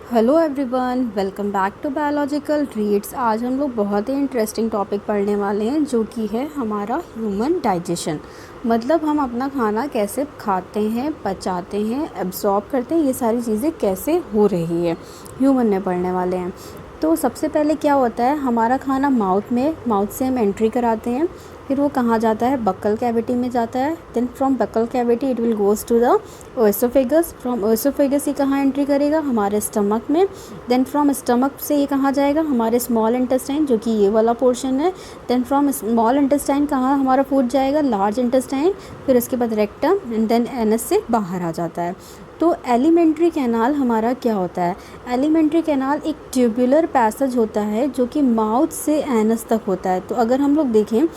Hello everyone, welcome back to biological reads. आज हम लोग बहुत ही इंटरेस्टिंग टॉपिक पढ़ने वाले हैं जो कि है हमारा ह्यूमन डाइजेशन। मतलब हम अपना खाना कैसे खाते हैं, पचाते हैं, एब्जॉर्ब करते हैं, ये सारी चीज़ें कैसे हो रही है ह्यूमन में पढ़ने वाले हैं। तो सबसे पहले क्या होता है, हमारा खाना माउथ से हम एंट्री कराते हैं, फिर वो कहाँ जाता है, बक्कल कैविटी में जाता है। Then from buccal cavity it will goes to the oesophagus. From oesophagus ये कहाँ एंट्री करेगा, हमारे स्टमक में। देन फ्रॉम स्टमक से ये कहाँ जाएगा, हमारे स्मॉल इंटेस्टाइन, जो कि ये वाला पोर्शन है। देन फ्रॉम स्मॉल इंटेस्टाइन कहाँ हमारा फूड जाएगा, लार्ज इंटेस्टाइन, फिर उसके बाद रेक्टम एंड देन एनस से बाहर आ जाता है। तो एलिमेंट्री कैनाल हमारा क्या होता है, एलिमेंट्री कैनाल एक ट्यूबुलर पैसेज होता है जो कि माउथ से एनस तक होता है। तो अगर हम लोग देखें,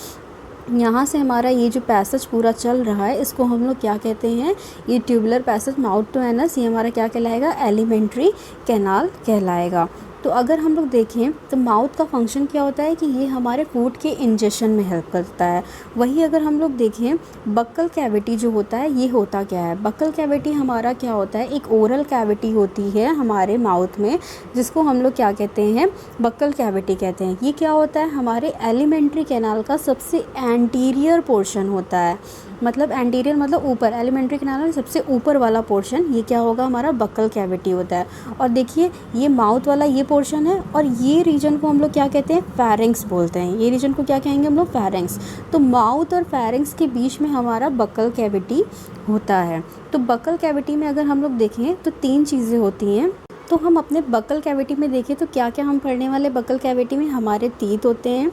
यहाँ से हमारा ये जो पैसेज पूरा चल रहा है, इसको हम लोग क्या कहते हैं, ये tubular passage mouth to anus, ये हमारा क्या कहलाएगा, एलिमेंट्री कैनाल कहलाएगा। तो अगर हम लोग देखें तो माउथ का फंक्शन क्या होता है कि ये हमारे फूड के इंजेशन में हेल्प करता है। वही अगर हम लोग देखें, बक्कल कैविटी जो होता है ये होता क्या है, बक्कल कैविटी हमारा क्या होता है, एक ओरल कैविटी होती है हमारे माउथ में, जिसको हम लोग क्या कहते हैं, बक्कल कैविटी कहते हैं। ये क्या होता है, हमारे एलिमेंट्री कैनाल का सबसे एंटीरियर पोर्शन होता है। मतलब एंटीरियर मतलब ऊपर, एलिमेंट्री कैनाल में सबसे ऊपर वाला पोर्शन ये क्या होगा, हमारा बक्कल कैविटी होता है। और देखिए ये माउथ वाला ये पोर्शन है, और ये रीजन को हम लोग क्या कहते हैं, फेरिंग्स बोलते हैं। ये रीजन को क्या कहेंगे हम लोग, फेरिंग्स। तो माउथ और फेरिंग्स के बीच में हमारा बक्कल कैविटी होता है। तो बक्कल कैविटी में अगर हम लोग देखें तो 3 चीज़ें होती हैं। तो हम अपने बक्कल कैविटी में देखें तो क्या क्या हम पढ़ने वाले, बक्कल कैविटी में हमारे टीथ होते हैं,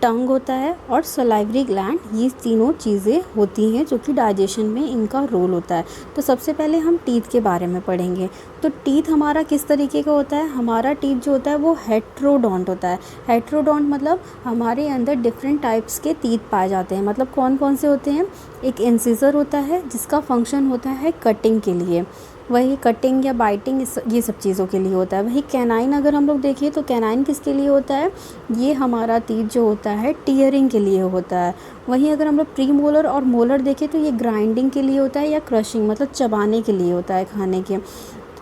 टंग होता है और सलाइवरी ग्लैंड, ये तीनों चीज़ें होती हैं जो कि डाइजेशन में इनका रोल होता है। तो सबसे पहले हम टीथ के बारे में पढ़ेंगे। तो टीथ हमारा किस तरीके का होता है, हमारा टीथ जो होता है वो हेट्रोडोंट होता है। हेट्रोडोंट मतलब हमारे अंदर डिफरेंट टाइप्स के टीथ पाए जाते हैं। मतलब कौन कौन से होते हैं, एक इंसिजर होता है जिसका फंक्शन होता है कटिंग के लिए, वही कटिंग या बाइटिंग ये सब चीज़ों के लिए होता है। वही कैनाइन अगर हम लोग देखिए तो कैनाइन किसके लिए होता है, ये हमारा टीथ जो होता है टीयरिंग के लिए होता है। वहीं अगर हम लोग प्री मोलर और मोलर देखें तो ये ग्राइंडिंग के लिए होता है या क्रशिंग मतलब चबाने के लिए होता है खाने के।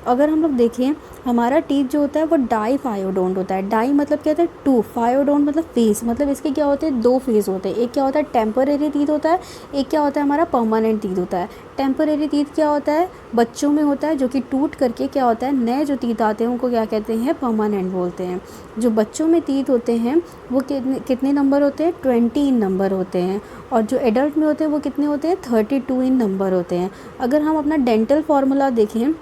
अगर हम लोग देखें, हमारा टीथ जो होता है वो डाई फायोडोंट होता है। डाई मतलब क्या होता है, 2, फायोडोंट मतलब फेस, मतलब इसके क्या होते हैं, 2 फेस होते हैं। एक क्या होता है टेम्परेरी टीथ होता है, एक क्या होता है हमारा परमानेंट टीथ होता है। टेम्परेरी टीथ क्या होता है, बच्चों में होता है, जो कि टूट करके क्या होता है, नए जो टीथ आते हैं उनको क्या कहते हैं, परमानेंट बोलते हैं। जो बच्चों में टीथ होते हैं वो कितने नंबर होते हैं, 20 इन नंबर होते हैं। और जो एडल्ट में होते हैं वो कितने होते हैं, 32 इन नंबर होते हैं। अगर हम अपना डेंटल फार्मूला देखें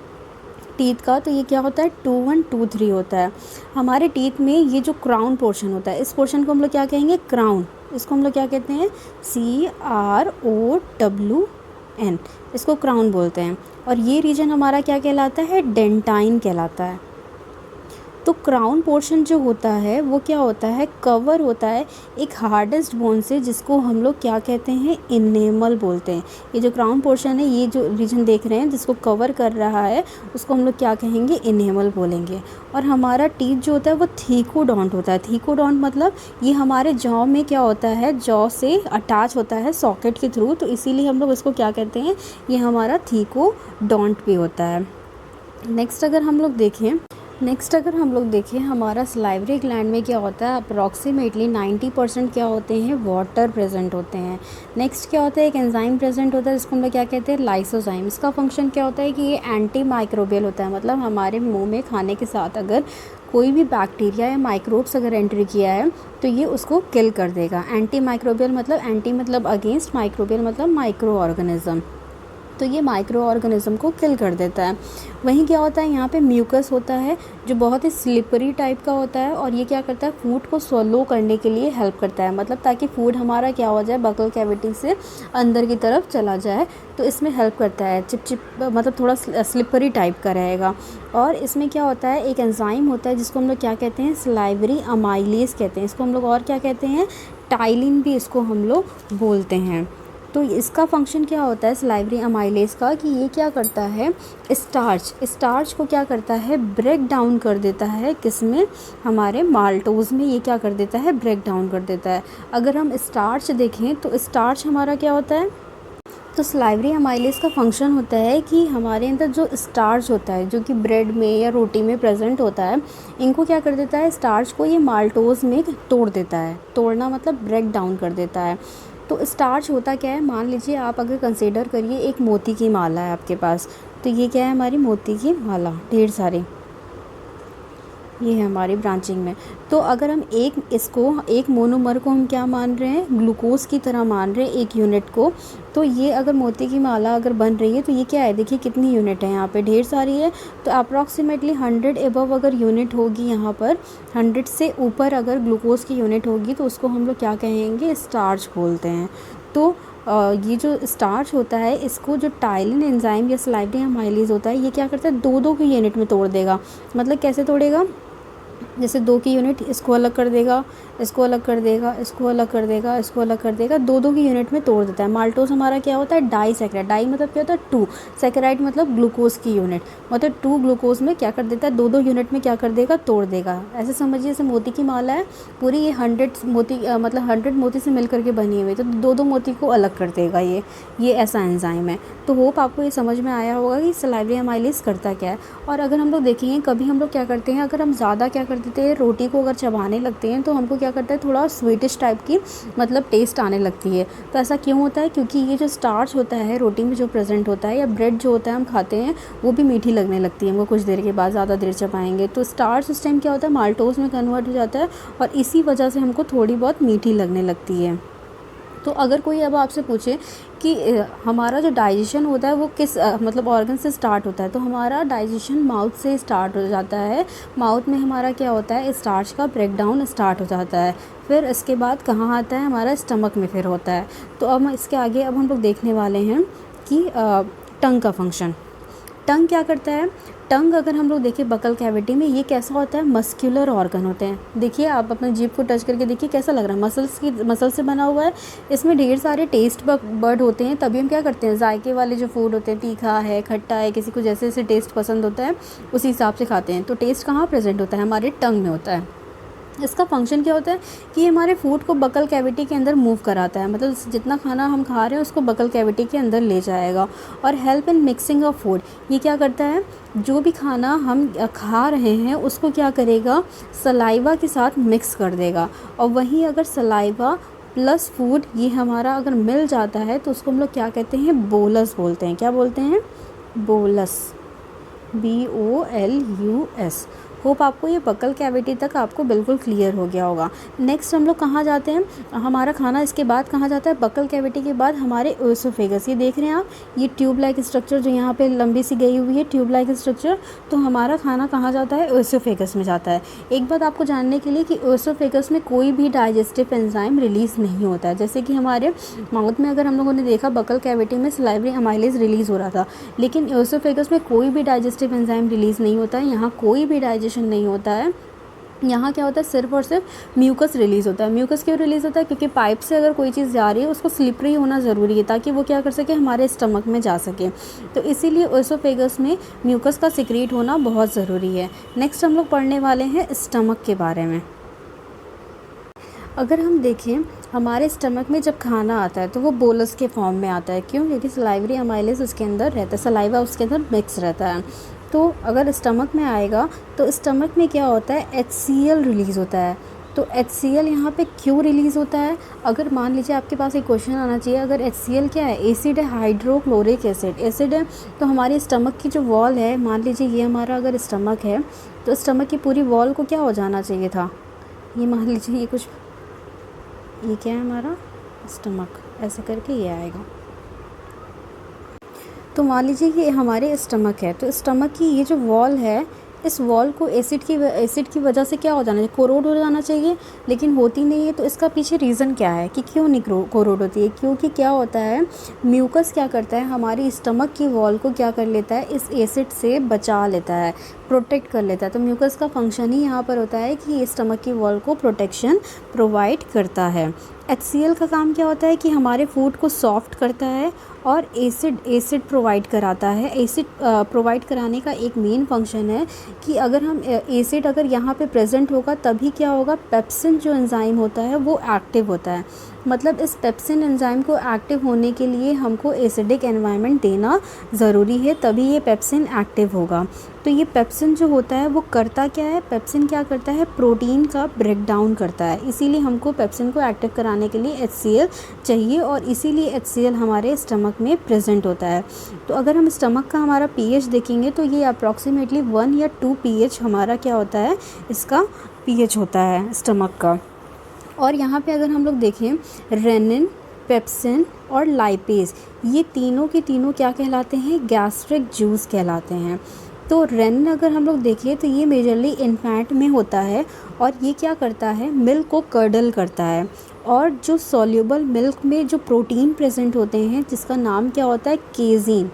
टीथ का तो ये क्या होता है, 2 1 2 3 होता है। हमारे टीथ में ये जो क्राउन पोर्शन होता है, इस पोर्शन को हम लोग क्या कहेंगे, क्राउन। इसको हम लोग क्या कहते हैं, CROWN, इसको क्राउन बोलते हैं। और ये रीजन हमारा क्या कहलाता है, डेंटाइन कहलाता है। तो क्राउन पोर्शन जो होता है वो क्या होता है, कवर होता है एक हार्डेस्ट बोन से, जिसको हम लोग क्या कहते हैं, इनेमल बोलते हैं। ये जो क्राउन पोर्शन है, ये जो रीजन देख रहे हैं जिसको कवर कर रहा है, उसको हम लोग क्या कहेंगे, इनेमल बोलेंगे। और हमारा टीथ जो होता है वो थीकोडोंट होता है। थीकोडोंट मतलब ये हमारे जॉ में क्या होता है, जॉ से अटैच होता है सॉकेट के थ्रू, तो इसीलिए हम लोग इसको क्या कहते हैं, ये हमारा थीकोडोंट भी होता है। नेक्स्ट अगर हम लोग देखें हमारा सलाइवरी ग्लैंड में क्या होता है, अप्रॉक्सीमेटली 90% क्या होते हैं, वाटर प्रेजेंट होते हैं। नेक्स्ट क्या होता है, एक एंजाइम प्रेजेंट होता है जिसको हम लोग क्या कहते हैं, लाइसोजाइम। इसका फंक्शन क्या होता है कि ये एंटी माइक्रोबियल होता है। मतलब हमारे मुंह में खाने के साथ अगर कोई भी बैक्टीरिया या माइक्रोब्स अगर एंट्री किया है तो ये उसको किल कर देगा। एंटी माइक्रोबियल मतलब एंटी मतलब अगेंस्ट, माइक्रोबियल मतलब माइक्रो ऑर्गेनिज्म, तो ये माइक्रो ऑर्गेनिज्म को किल कर देता है। वहीं क्या होता है, यहाँ पे म्यूकस होता है जो बहुत ही स्लिपरी टाइप का होता है, और ये क्या करता है, फूड को स्वलो करने के लिए हेल्प करता है। मतलब ताकि फूड हमारा क्या हो जाए, बकल कैविटी से अंदर की तरफ चला जाए, तो इसमें हेल्प करता है। चिप मतलब थोड़ा स्लिपरी टाइप का रहेगा। और इसमें क्या होता है, एक एंजाइम होता है जिसको हम लोग क्या कहते हैं, सलाइवरी अमाइलेज कहते हैं। इसको हम लोग और क्या कहते हैं, टाइलिन भी इसको हम लोग बोलते हैं। तो इसका फंक्शन क्या होता है सलाइवरी अमाइलेज का, कि ये क्या करता है, स्टार्च को क्या करता है, ब्रेक डाउन कर देता है। किसमें, हमारे माल्टोज में ये क्या कर देता है, ब्रेक डाउन कर देता है। अगर हम स्टार्च देखें तो स्टार्च हमारा क्या होता है, तो सलाइवरी अमाइलेज का फंक्शन होता है कि हमारे अंदर जो स्टार्च होता है जो कि ब्रेड में या रोटी में प्रेजेंट होता है, इनको क्या कर देता है, स्टार्च को ये माल्टोज़ में तोड़ देता है। तोड़ना मतलब ब्रेक डाउन कर देता है। तो स्टार्च होता क्या है, मान लीजिए आप अगर कंसीडर करिए एक मोती की माला है आपके पास, तो ये क्या है, हमारी मोती की माला, ढेर सारी ये है हमारी ब्रांचिंग में। तो अगर हम एक मोनोमर को हम क्या मान रहे हैं, ग्लूकोज की तरह मान रहे हैं एक यूनिट को। तो ये अगर मोती की माला अगर बन रही है तो ये क्या है, देखिए कितनी यूनिट है, यहाँ पे ढेर सारी है। तो अप्रॉक्सीमेटली 100 एबव अगर यूनिट होगी यहाँ पर, 100 से ऊपर अगर ग्लूकोज की यूनिट होगी तो उसको हम लोग क्या कहेंगे, स्टार्च बोलते हैं। तो ये जो स्टार्च होता है इसको जो टाइलिन एंजाइम या सलाइवरी अमाइलेज होता है, ये क्या करता है, दो की यूनिट में तोड़ देगा। मतलब कैसे तोड़ेगा, जैसे 2 की यूनिट इसको अलग कर देगा, इसको अलग कर देगा, इसको अलग कर देगा, इसको अलग कर देगा, 2 की यूनिट में तोड़ देता है। माल्टोज हमारा क्या होता है, डाई सैकराइड। डाई मतलब क्या होता है, 2। सैकराइड मतलब ग्लूकोज की यूनिट, मतलब 2 ग्लूकोज में क्या कर देता है, 2 यूनिट में क्या कर देगा, तोड़ देगा। ऐसे समझिए जैसे मोती की माला है पूरी, ये 100 मोती मतलब 100 मोती से मिल करके बनी हुई, तो 2 मोती को अलग कर देगा ये ऐसा एंजाइम है। तो होप आपको ये समझ में आया होगा कि सलाइवरी अमाइलेज करता क्या है। और अगर हम लोग देखेंगे कभी हम लोग क्या करते हैं, अगर हम ज़्यादा क्या कर देते हैं, रोटी को अगर चबाने लगते हैं तो हमको क्या करता है, थोड़ा स्वीटिश टाइप की मतलब टेस्ट आने लगती है। तो ऐसा क्यों होता है, क्योंकि ये जो स्टार्च होता है रोटी में जो प्रेजेंट होता है, या ब्रेड जो होता है हम खाते हैं, वो भी मीठी लगने लगती है हमको कुछ देर के बाद, ज़्यादा देर चबाएंगे तो स्टार्च उस टाइम क्या होता है, माल्टोज में कन्वर्ट हो जाता है और इसी वजह से हमको थोड़ी बहुत मीठी लगने लगती है। तो अगर कोई अब आपसे पूछे कि हमारा जो डाइजेशन होता है वो किस मतलब ऑर्गन से स्टार्ट होता है, तो हमारा डाइजेशन माउथ से स्टार्ट हो जाता है। माउथ में हमारा क्या होता है, स्टार्च का ब्रेक डाउन स्टार्ट हो जाता है। फिर इसके बाद कहाँ आता है, हमारा स्टमक में फिर होता है। तो अब इसके आगे अब हम लोग देखने वाले हैं कि टंग का फंक्शन। टंग क्या करता है, टंग अगर हम लोग देखें बकल कैविटी में, ये कैसा होता है, मस्क्यूलर ऑर्गन होते हैं। देखिए आप अपने जीभ को टच करके देखिए कैसा लग रहा है, मसल्स से बना हुआ है। इसमें ढेर सारे टेस्ट बर्ड होते हैं, तभी हम क्या करते हैं, जायके वाले जो फूड होते हैं, तीखा है, खट्टा है, किसी को जैसे जैसे टेस्ट पसंद होता है उसी हिसाब से खाते हैं। तो टेस्ट कहाँ प्रेजेंट होता है, हमारे टंग में होता है। इसका फंक्शन क्या होता है कि हमारे फूड को बकल कैविटी के अंदर मूव कराता है, मतलब जितना खाना हम खा रहे हैं उसको बकल कैविटी के अंदर ले जाएगा। और help in mixing of food, ये क्या करता है, जो भी खाना हम खा रहे हैं उसको क्या करेगा, सलाइवा के साथ मिक्स कर देगा। और वहीं अगर सलाइवा प्लस फूड ये हमारा अगर मिल जाता है तो उसको हम लोग क्या कहते हैं, बोलस बोलते हैं। क्या बोलते हैं, बोलस, BOLUS। होप आपको ये बकल कैविटी तक आपको बिल्कुल क्लियर हो गया होगा। नेक्स्ट हम लोग कहाँ जाते हैं, हमारा खाना इसके बाद कहाँ जाता है, बकल कैविटी के बाद हमारे ओएसोफेगस। ये देख रहे हैं आप, ये ट्यूब लाइक स्ट्रक्चर जो यहाँ पे लंबी सी गई हुई है, ट्यूब लाइक स्ट्रक्चर। तो हमारा खाना कहाँ जाता है, ओएसोफेगस में जाता है। एक बात आपको जानने के लिए कि ओएसोफेगस में कोई भी डाइजेस्टिव एंजाइम रिलीज़ नहीं होता है। जैसे कि हमारे माउथ में अगर हम लोगों ने देखा बकल कैविटी में सलाइवरी अमाइलेज रिलीज़ हो रहा था, लेकिन ओएसोफेगस में कोई भी डाइजेस्टिव एंजाइम रिलीज़ नहीं होता है। यहाँ कोई भी डाइजेशन नहीं होता है। यहाँ क्या होता है, सिर्फ और सिर्फ म्यूकस रिलीज़ होता है। म्यूकस क्यों रिलीज़ होता है, क्योंकि पाइप से अगर कोई चीज़ जा रही है उसको स्लिपरी होना ज़रूरी है ताकि वो क्या कर सके, हमारे स्टमक में जा सके। तो इसीलिए ओएसोफेगस में म्यूकस का सिक्रीट होना बहुत ज़रूरी है। नेक्स्ट हम लोग पढ़ने वाले हैं स्टमक के बारे में। अगर हम देखें हमारे स्टमक में जब खाना आता है तो वो बोलस के फॉर्म में आता है। क्यों, क्योंकि सलाइवरी अमाइलेज उसके अंदर रहता है, सलाइवा उसके अंदर मिक्स रहता है। तो अगर स्टमक में आएगा तो स्टमक में क्या होता है, HCl रिलीज़ होता है। तो HCl यहाँ पे क्यों रिलीज़ होता है, अगर मान लीजिए आपके पास एक क्वेश्चन आना चाहिए, अगर HCl क्या है, एसिड है, हाइड्रोक्लोरिक एसिड है। तो हमारे स्टमक की जो वॉल है, मान लीजिए ये हमारा अगर स्टमक है तो स्टमक की पूरी वॉल को क्या हो जाना चाहिए था, ये मान लीजिए ये क्या है हमारा स्टमक, ऐसे करके ये आएगा। तो मान लीजिए कि हमारे स्टमक है, तो स्टमक की ये जो वॉल है, इस वॉल को एसिड की वजह से क्या हो जाना चाहिए, कोरोड हो जाना चाहिए, लेकिन होती नहीं है। तो इसका पीछे रीज़न क्या है कि क्यों नहीं कोरोड होती है, क्योंकि क्या होता है, म्यूकस क्या करता है, हमारी स्टमक की वॉल को क्या कर लेता है, इस एसिड से बचा लेता है, प्रोटेक्ट कर लेता है। तो म्यूकस का फंक्शन ही यहाँ पर होता है कि ये स्टमक की वॉल को प्रोटेक्शन प्रोवाइड करता है। HCl का काम क्या होता है कि हमारे फूड को सॉफ्ट करता है और एसिड प्रोवाइड कराता है। एसिड प्रोवाइड कराने का एक मेन फंक्शन है कि अगर हम एसिड यहाँ पे प्रेजेंट होगा तभी क्या होगा, पेप्सिन जो एंजाइम होता है वो एक्टिव होता है। मतलब इस पेप्सिन एंजाइम को एक्टिव होने के लिए हमको एसिडिक एनवायरनमेंट देना ज़रूरी है, तभी ये पेप्सिन एक्टिव होगा। तो ये पेप्सिन जो होता है वो करता क्या है, पेप्सिन क्या करता है, प्रोटीन का ब्रेक डाउन करता है। इसीलिए हमको पेप्सिन को एक्टिव कराने के लिए HCl चाहिए और इसीलिए HCl हमारे स्टमक में प्रेजेंट होता है। तो अगर हम स्टमक का हमारा pH देखेंगे तो ये अप्रॉक्सीमेटली 1 या 2 pH हमारा क्या होता है, इसका pH होता है स्टमक का। और यहाँ पे अगर हम लोग देखें, रेनिन, पेप्सिन और लाइपेज, ये तीनों के तीनों क्या कहलाते हैं, गैस्ट्रिक जूस कहलाते हैं। तो रेनिन अगर हम लोग देखें तो ये मेजरली इन्फेंट में होता है और ये क्या करता है, मिल्क को कर्डल करता है। और जो सॉल्युबल मिल्क में जो प्रोटीन प्रेजेंट होते हैं जिसका नाम क्या होता है, केजीन,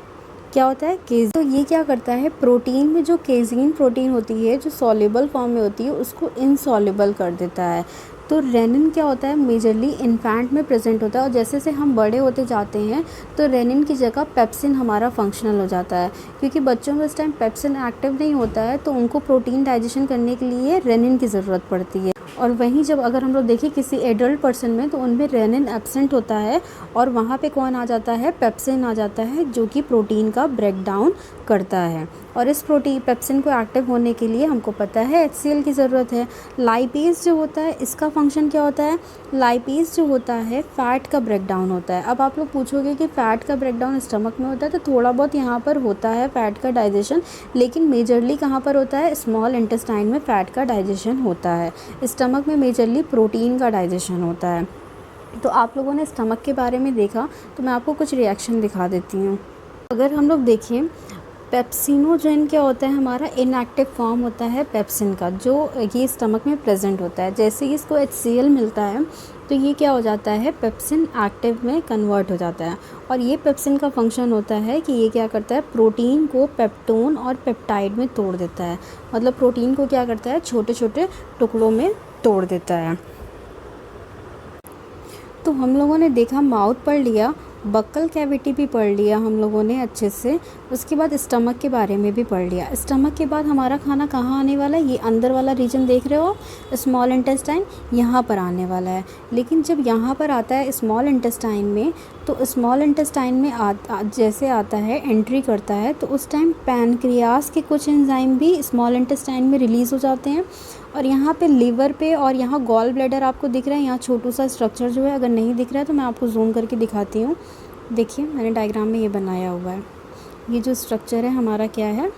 क्या होता है, केजीन। तो ये क्या करता है, प्रोटीन में जो केजीन प्रोटीन होती है जो सॉल्युबल फॉर्म में होती है उसको इनसॉल्युबल कर देता है। तो रेनिन क्या होता है, मेजरली इन्फेंट में प्रेजेंट होता है और जैसे जैसे हम बड़े होते जाते हैं तो रेनिन की जगह पेप्सिन हमारा फंक्शनल हो जाता है, क्योंकि बच्चों में इस टाइम पेप्सिन एक्टिव नहीं होता है तो उनको प्रोटीन डाइजेशन करने के लिए रेनिन की ज़रूरत पड़ती है। और वहीं जब अगर हम लोग देखें किसी एडल्ट पर्सन में तो उनमें रेनिन एब्सेंट होता है और वहाँ पे कौन आ जाता है, पेप्सिन आ जाता है, जो कि प्रोटीन का ब्रेक डाउन करता है। और इस प्रोटीन पेप्सिन को एक्टिव होने के लिए हमको पता है HCl की ज़रूरत है। लाइपेज जो होता है इसका फंक्शन क्या होता है, लाइपेज जो होता है फ़ैट का ब्रेक डाउन होता है। अब आप लोग पूछोगे कि फ़ैट का ब्रेक डाउन स्टमक में होता है, तो थोड़ा बहुत यहाँ पर होता है फ़ैट का डाइजेशन, लेकिन मेजरली कहाँ पर होता है, स्मॉल इंटेस्टाइन में फ़ैट का डाइजेशन होता है। स्टमक में मेजरली प्रोटीन का डाइजेशन होता है। तो आप लोगों ने स्टमक के बारे में देखा तो मैं आपको कुछ रिएक्शन दिखा देती हूँ। अगर हम लोग देखें, पेप्सिनोजेन क्या होता है, हमारा इनएक्टिव फॉर्म होता है पेप्सिन का, जो ये स्टमक में प्रेजेंट होता है। जैसे ही इसको HCl मिलता है तो ये क्या हो जाता है, पेप्सिन एक्टिव में कन्वर्ट हो जाता है। और ये पेप्सिन का फंक्शन होता है कि ये क्या करता है, प्रोटीन को पेप्टोन और पेप्टाइड में तोड़ देता है। मतलब प्रोटीन को क्या करता है, छोटे छोटे टुकड़ों में तोड़ देता है। तो हम लोगों ने देखा, माउथ पढ़ लिया, बक्कल कैविटी भी पढ़ लिया हम लोगों ने अच्छे से, उसके बाद स्टमक के बारे में भी पढ़ लिया। स्टमक के बाद हमारा खाना कहाँ आने वाला है, ये अंदर वाला रीजन देख रहे हो, स्मॉल इंटेस्टाइन, यहाँ पर आने वाला है। लेकिन जब यहाँ पर आता है स्मॉल इंटेस्टाइन में, तो स्मॉल इंटेस्टाइन में जैसे आता है, एंट्री करता है, तो उस टाइम पैनक्रियास के कुछ एंजाइम भी स्मॉल इंटेस्टाइन में रिलीज़ हो जाते हैं। और यहाँ पे लिवर पे और यहाँ गॉल ब्लैडर आपको दिख रहा है, यहाँ छोटू सा स्ट्रक्चर जो है, अगर नहीं दिख रहा है तो मैं आपको जूम करके दिखाती हूँ। देखिए मैंने डायग्राम में ये बनाया हुआ है, ये जो स्ट्रक्चर है हमारा क्या है,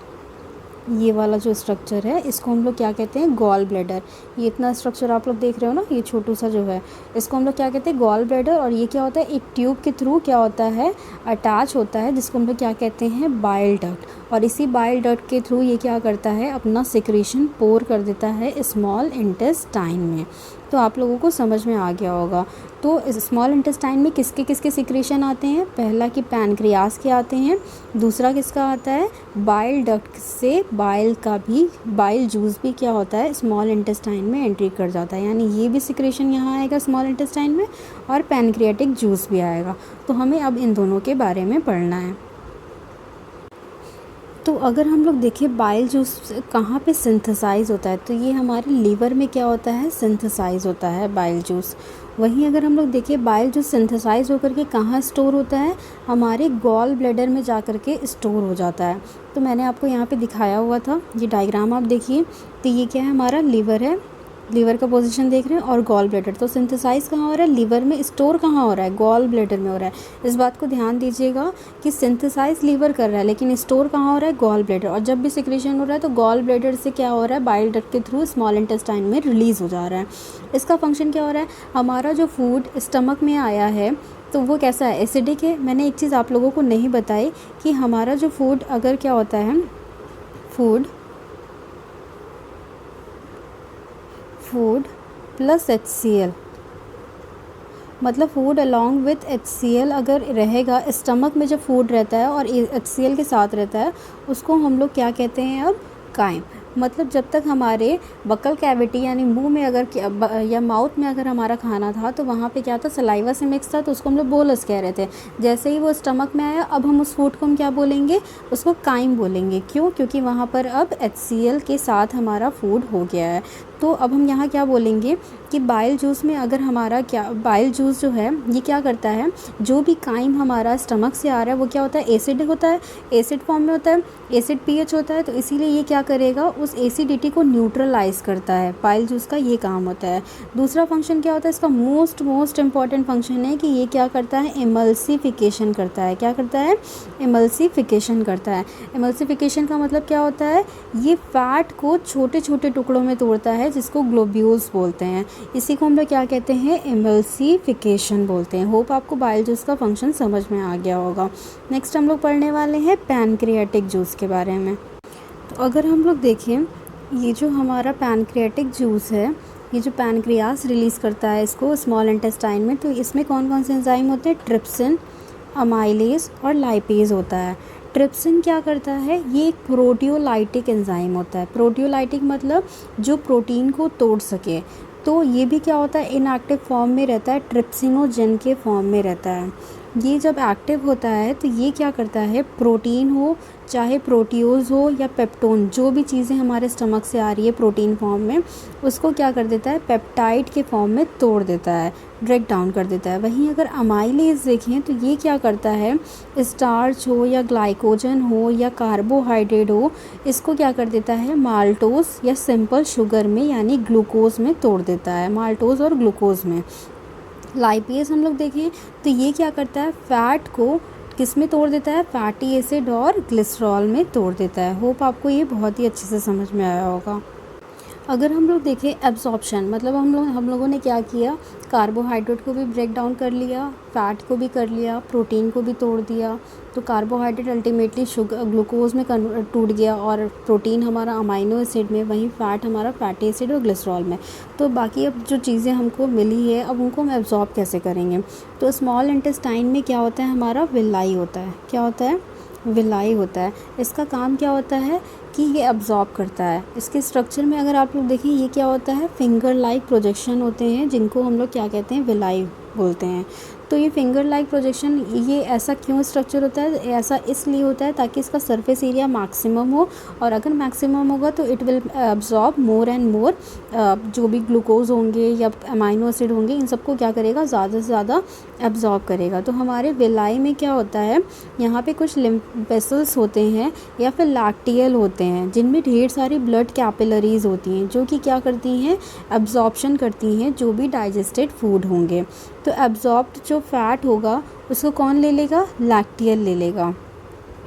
ये वाला जो स्ट्रक्चर है इसको हम लोग क्या कहते हैं, गॉल ब्लैडर। ये इतना स्ट्रक्चर आप लोग देख रहे हो ना, ये छोटू सा जो है, इसको हम लोग क्या कहते हैं, गॉल ब्लैडर। और ये क्या होता है, एक ट्यूब के थ्रू क्या होता है, अटैच होता है, जिसको हम लोग क्या कहते हैं, बाइल डक्ट। और इसी बाइल डक्ट के थ्रू ये क्या करता है, अपना सिक्रीशन पोर कर देता है स्मॉल इंटेस्टाइन में। तो आप लोगों को समझ में आ गया होगा। तो स्मॉल इंटेस्टाइन में किसके किसके सिक्रीशन आते हैं, पहला कि पैनक्रियास के आते हैं, दूसरा किसका आता है, बाइल डक्ट से बाइल का भी, बाइल जूस भी क्या होता है, स्मॉल इंटेस्टाइन में एंट्री कर जाता है। यानी ये भी सिक्रीशन यहाँ आएगा स्मॉल इंटेस्टाइन में और पैनक्रियाटिक जूस भी आएगा। तो हमें अब इन दोनों के बारे में पढ़ना है। तो अगर हम लोग देखें बाइल जूस कहाँ पे सिंथेसाइज होता है, तो ये हमारे लीवर में क्या होता है, सिंथेसाइज होता है बाइल जूस। वहीं अगर हम लोग देखें बाइल जूस सिंथेसाइज होकर के कहाँ स्टोर होता है, हमारे गॉल ब्लैडर में जा कर के स्टोर हो जाता है। तो मैंने आपको यहाँ पे दिखाया हुआ था, ये डायग्राम आप देखिए। तो ये क्या है, हमारा लीवर है, लीवर का पोजीशन देख रहे हैं, और गॉल ब्लैडर। तो सिंथेसाइज कहाँ हो रहा है, लीवर में, स्टोर कहाँ हो रहा है, गॉल ब्लैडर में हो रहा है। इस बात को ध्यान दीजिएगा कि सिंथेसाइज लीवर कर रहा है लेकिन स्टोर कहाँ हो रहा है, गॉल ब्लैडर। और जब भी सिक्रेशन हो रहा है तो गॉल ब्लैडर से क्या हो रहा है, बाइल डक्ट के थ्रू स्मॉल इंटेस्टाइन में रिलीज़ हो जा रहा है। इसका फंक्शन क्या हो रहा है, हमारा जो फूड स्टमक में आया है तो वो कैसा है, एसिडिक है। मैंने एक चीज़ आप लोगों को नहीं बताई कि हमारा जो फूड अगर क्या होता है, फूड प्लस HCl, मतलब फूड अलॉन्ग विथ HCl अगर रहेगा स्टमक में, जब फूड रहता है और HCl के साथ रहता है, उसको हम लोग क्या कहते हैं, अब काइम। मतलब जब तक हमारे बकल कैविटी यानी मुंह में अगर या माउथ में अगर हमारा खाना था तो वहाँ पे क्या था, सलाइवा से मिक्स था, तो उसको हम लोग बोलस कह रहे थे। जैसे ही वो स्टमक में आया, अब हम उस फूड को हम क्या बोलेंगे, उसको काइम बोलेंगे। क्यों? क्योंकि वहाँ पर अब HCl के साथ हमारा फूड हो गया है। तो अब हम यहाँ क्या बोलेंगे कि बाइल जूस में अगर हमारा क्या, बाइल जूस जो है ये क्या करता है, जो भी काइम हमारा स्टमक से आ रहा है वो क्या होता है, एसिड होता है, एसिड फॉर्म में होता है, एसिड pH होता है। तो इसीलिए ये क्या करेगा, उस एसिडिटी को न्यूट्रलाइज करता है। बाइल जूस का ये काम होता है। दूसरा फंक्शन क्या होता है इसका, मोस्ट इम्पॉर्टेंट फंक्शन है कि ये क्या करता है, इमल्सिफिकेशन करता है। क्या करता है, इमल्सिफिकेशन करता है। इमल्सिफिकेशन का मतलब क्या होता है, ये फैट को छोटे छोटे टुकड़ों में तोड़ता है, जिसको ग्लोब्यूल्स बोलते हैं। इसी को हम लोग क्या कहते हैं, इमल्सिफिकेशन बोलते हैं। होप आपको बाइल जूस का फंक्शन समझ में आ गया होगा। नेक्स्ट हम लोग पढ़ने वाले हैं पैनक्रियाटिक जूस के बारे में। तो अगर हम लोग देखें, ये जो हमारा पैनक्रियाटिक जूस है, ये जो पैनक्रियास रिलीज़ करता है इसको स्मॉल इंटेस्टाइन में, तो इसमें कौन कौन से एंजाइम होते हैं, ट्रिप्सिन, अमाइलेज और लाइपेज होता है। ट्रिप्सिन क्या करता है, ये एक प्रोटियोलाइटिक एंजाइम होता है। प्रोटियोलाइटिक मतलब जो प्रोटीन को तोड़ सके। तो ये भी क्या होता है, इनएक्टिव फॉर्म में रहता है, ट्रिप्सिनोजन के फॉर्म में रहता है। ये जब एक्टिव होता है तो ये क्या करता है, प्रोटीन हो चाहे प्रोटीओज हो या पेप्टोन, जो भी चीज़ें हमारे स्टमक से आ रही है प्रोटीन फॉर्म में, उसको क्या कर देता है, पेप्टाइड के फॉर्म में तोड़ देता है, ब्रेक डाउन कर देता है। वहीं अगर अमाइलेज देखें तो ये क्या करता है, स्टार्च हो या ग्लाइकोजन हो या कार्बोहाइड्रेट हो, इसको क्या कर देता है, माल्टोस या सिंपल शुगर में यानी ग्लूकोज में तोड़ देता है, माल्टोस और ग्लूकोज में। लाइपेज हम लोग देखें तो ये क्या करता है, फैट को किस में तोड़ देता है, फैटी एसिड और ग्लिसरॉल में तोड़ देता है। होप आपको ये बहुत ही अच्छे से समझ में आया होगा। अगर हम लोग देखें एब्जॉर्प्शन, मतलब हम लोगों ने क्या किया, कार्बोहाइड्रेट को भी ब्रेक डाउन कर लिया, फ़ैट को भी कर लिया, प्रोटीन को भी तोड़ दिया। तो कार्बोहाइड्रेट अल्टीमेटली ग्लूकोज में टूट गया और प्रोटीन हमारा अमाइनो एसिड में, वहीं फ़ैट हमारा फैटी एसिड और ग्लिसरॉल में। तो बाकी अब जो चीज़ें हमको मिली है, अब उनको हम एब्जॉर्ब कैसे करेंगे। तो स्मॉल इंटेस्टाइन में क्या होता है, हमारा विलाई होता है। क्या होता है, विलाई होता है। इसका काम क्या होता है कि ये अब्जॉर्ब करता है। इसके स्ट्रक्चर में अगर आप लोग देखें, ये क्या होता है, फिंगर लाइक प्रोजेक्शन होते हैं, जिनको हम लोग क्या कहते हैं, विलाई बोलते हैं। तो ये फिंगर लाइक प्रोजेक्शन, ये ऐसा क्यों स्ट्रक्चर होता है, ऐसा इसलिए होता है ताकि इसका सरफेस एरिया मैक्सिमम हो, और अगर मैक्सिमम होगा तो it will absorb more and more, जो भी ग्लूकोज होंगे या अमाइनो एसिड होंगे, इन सबको क्या करेगा, ज़्यादा से ज़्यादा एब्जॉर्ब करेगा। तो हमारे विलाई में क्या होता है, यहाँ पे कुछ लिम्फ वेसल्स होते हैं या फिर लैक्टियल होते हैं, जिनमें ढेर सारी ब्लड कैपिलरीज होती हैं, जो कि क्या करती हैं, एब्जॉर्प्शन करती हैं जो भी डाइजेस्टेड फूड होंगे। तो एब्जॉर्ब्ड जो फैट होगा उसको कौन ले लेगा, लैक्टियल ले लेगा।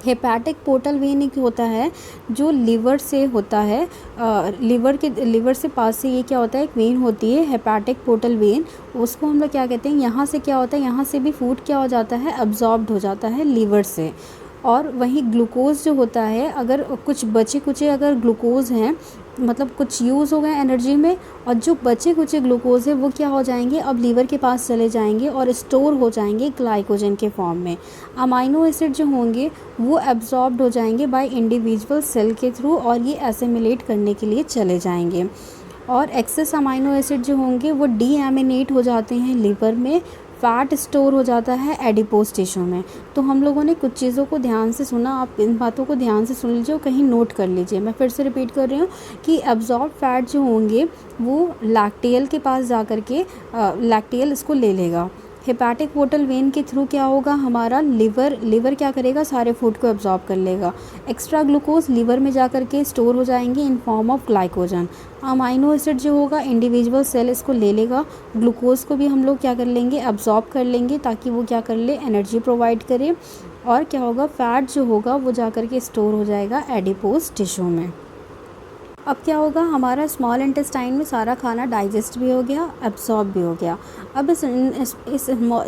हेपेटिक पोर्टल वेन एक होता है जो लिवर से होता है, लिवर से पास से ये क्या होता है, एक वेन होती है हेपेटिक पोर्टल वेन, उसको हम लोग क्या कहते हैं, यहाँ से क्या होता है, यहाँ से भी फूड क्या हो जाता है, अब्जॉर्ब्ड हो जाता है लिवर से। और वहीं ग्लूकोज जो होता है, अगर कुछ बचे कुचे अगर ग्लूकोज हैं, मतलब कुछ यूज़ हो गए एनर्जी में, और जो बचे कुचे ग्लूकोज है वो क्या हो जाएंगे, अब लीवर के पास चले जाएंगे और स्टोर हो जाएंगे ग्लाइकोजन के फॉर्म में। अमाइनो एसिड जो होंगे वो एब्जॉर्ब्ड हो जाएंगे बाय इंडिविजुअल सेल के थ्रू, और ये एसिमिलेट करने के लिए चले जाएंगे। और एक्सेस अमाइनो एसिड जो होंगे वो डीएमिनेट हो जाते हैं लिवर में, फैट स्टोर हो जाता है एडिपोज टिश्यू में। तो हम लोगों ने कुछ चीज़ों को ध्यान से सुना, आप इन बातों को ध्यान से सुन लीजिए और कहीं नोट कर लीजिए। मैं फिर से रिपीट कर रही हूँ कि एब्जॉर्ब फैट जो होंगे वो लैक्टियल के पास जा कर के लैक्टियल इसको ले लेगा। हेपेटिक पोर्टल वेन के थ्रू क्या होगा, हमारा लिवर क्या करेगा, सारे फूड को एब्जॉर्ब कर लेगा। एक्स्ट्रा ग्लूकोज लिवर में जा कर के स्टोर हो जाएंगे in form of glycogen. Amino acid जो होगा इंडिविजुअल सेल इसको ले लेगा, ग्लूकोज को भी हम लोग क्या कर लेंगे, एब्जॉर्ब कर लेंगे, ताकि वो क्या कर ले, एनर्जी प्रोवाइड करे। और क्या होगा, फैट जो होगा वो जा कर के स्टोर हो जाएगा एडिपोज टिश्यू में। अब क्या होगा, हमारा स्मॉल इंटेस्टाइन में सारा खाना डाइजेस्ट भी हो गया, एब्जॉर्ब भी हो गया। अब इस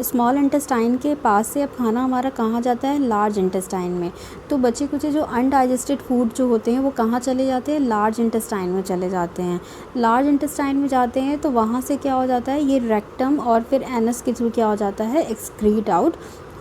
स्मॉल इंटेस्टाइन के पास से अब खाना हमारा कहाँ जाता है, लार्ज इंटेस्टाइन में। तो बचे कुछ जो अनडाइजेस्टेड फूड जो होते हैं वो कहाँ चले जाते हैं, लार्ज इंटेस्टाइन में चले जाते हैं। लार्ज इंटेस्टाइन में जाते हैं तो वहाँ से क्या हो जाता है, ये रेक्टम और फिर एनस के थ्रू क्या हो जाता है, एक्सक्रीट आउट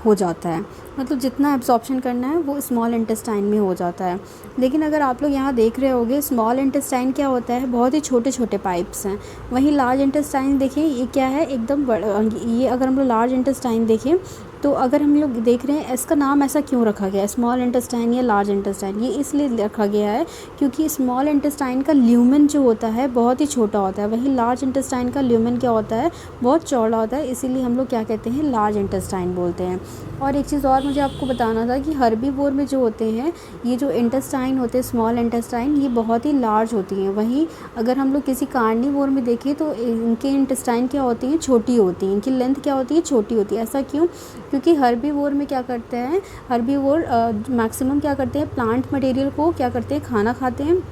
हो जाता है, मतलब जितना एब्जॉर्प्शन करना है वो स्मॉल इंटेस्टाइन में हो जाता है। लेकिन अगर आप लोग यहाँ देख रहे होगे स्मॉल इंटेस्टाइन क्या होता है, बहुत ही छोटे छोटे पाइप्स हैं। वहीं लार्ज इंटेस्टाइन देखें ये क्या है, एकदम बड़ा। ये अगर हम लोग लार्ज इंटेस्टाइन देखें तो अगर हम लोग देख रहे हैं इसका नाम ऐसा क्यों रखा गया है स्मॉल इंटेस्टाइन या लार्ज इंटेस्टाइन, ये इसलिए रखा गया है क्योंकि स्मॉल इंटेस्टाइन का ल्यूमेन जो होता है बहुत ही छोटा होता है, वहीं लार्ज इंटेस्टाइन का ल्यूमेन क्या होता है, बहुत चौड़ा होता है, इसीलिए हम लोग क्या कहते हैं, लार्ज इंटेस्टाइन बोलते हैं। और एक चीज़ और मुझे आपको बताना था कि हर्बीवोर में जो होते हैं ये जो इंटेस्टाइन होते हैं स्मॉल इंटेस्टाइन, ये बहुत ही लार्ज होती हैं। वहीं अगर हम लोग किसी कार्निवोर में देखें तो इनके इंटेस्टाइन क्या होती हैं, छोटी होती हैं, इनकी लेंथ क्या होती है, छोटी होती है। ऐसा क्यों, क्योंकि हर्बीवोर में क्या करते हैं, हर्बीवोर मैक्सिमम क्या करते हैं, प्लांट मटेरियल को क्या करते हैं, खाना खाते हैं,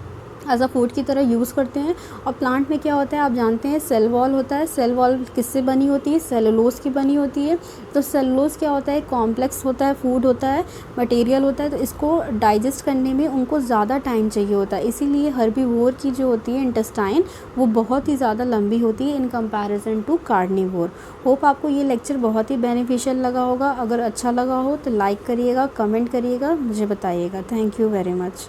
एज अ फूड की तरह यूज़ करते हैं। और प्लांट में क्या होता है आप जानते हैं, सेल वॉल होता है। सेल वॉल किससे बनी होती है, सेलुलोज की बनी होती है। तो सेलुलोज क्या होता है, कॉम्प्लेक्स होता है, फूड होता है, मटेरियल होता है, तो इसको डाइजेस्ट करने में उनको ज़्यादा टाइम चाहिए होता है। इसीलिए हर्बीवोर की जो होती है इंटेस्टाइन वो बहुत ही ज़्यादा लंबी होती है in comparison to carnivore. Hope आपको ये लेक्चर बहुत ही बेनिफिशियल लगा होगा। अगर अच्छा लगा हो तो लाइक करिएगा, कमेंट करिएगा, मुझे बताइएगा। Thank you very much.